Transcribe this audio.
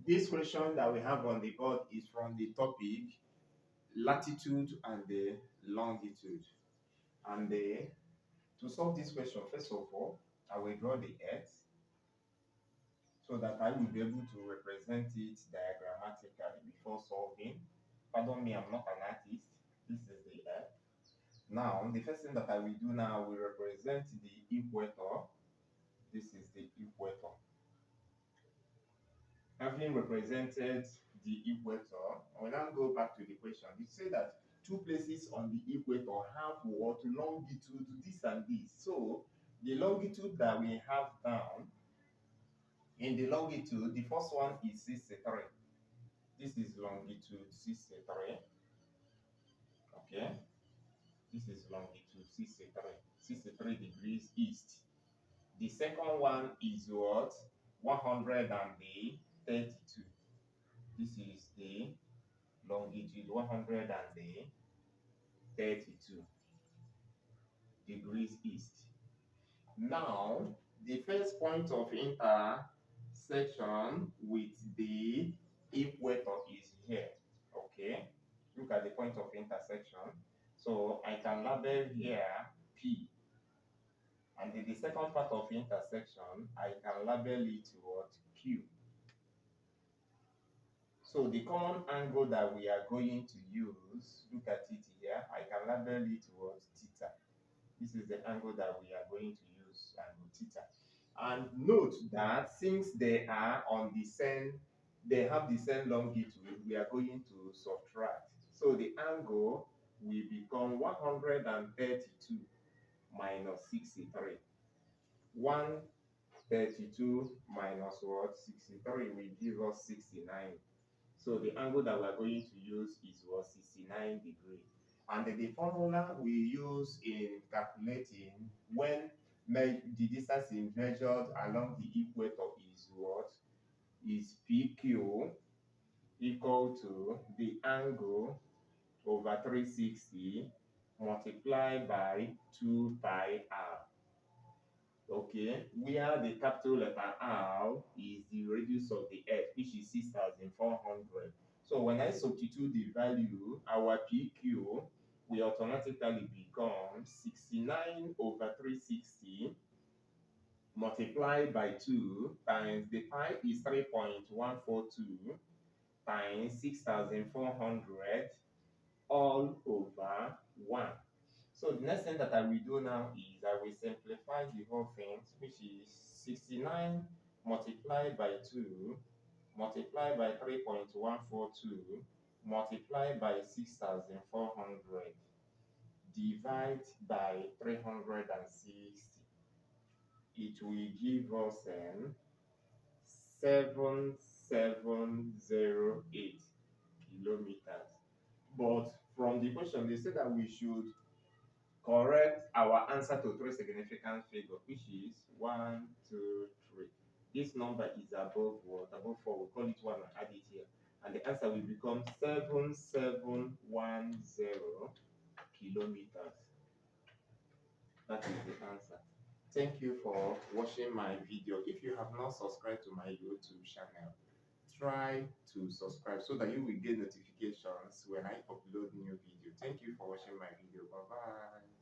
This question that we have on the board is from the topic latitude and the longitude. And to solve this question, first of all, I will draw the Earth so that I will be able to represent it diagrammatically before solving. Pardon me, I'm not an artist. This is the Earth. Now, the first thing that I will do now, will represent the equator. This is the equator. Having represented the equator, I will now go back to the question. You say that two places on the equator have what longitude, this and this. So the longitude that we have down, in the longitude, the first one is 63. This is longitude 63. Okay. This is longitude 63. 63 degrees east. The second one is what? 132. This is the longitude 132 degrees east. Now, the first point of intersection with the equator is here. Okay, look at the point of intersection. So I can label here P. And in the second part of intersection, I can label it what? Q. So the common angle that we are going to use, look at it here, I can label it what? Theta. This is the angle that we are going to use, angle theta. And note that since they are on the same, they have the same longitude, we are going to subtract. So the angle will become 132 minus 63. 132 minus what? 63 will give us 69. So the angle that we are going to use is what? 69 degrees. And the formula we use in calculating when the distance is measured along the equator is what? Is PQ equal to the angle over 360 multiplied by 2 pi r. Okay, where the capital letter R is the radius of the Earth, which is 6,400. So when I substitute the value, our PQ will automatically become 69 over 360 multiplied by 2 times the pi is 3.142 times 6,400 all over 1. So the next thing that I will do now is I will simplify the whole thing, which is 69 multiplied by 2 multiplied by 3.142 multiplied by 6,400 divide by 360. It will give us 7708 kilometers. But from the question, they said that we should correct our answer to 3 significant figures, which is 1, 2, 3. This number is above what? Above 4. We'll call it 1 and add it here. And the answer will become 7710 kilometers. That is the answer. Thank you for watching my video. If you have not subscribed to my YouTube channel, try to subscribe so that you will get notifications when I upload new video. Thank you for watching my video. Bye bye.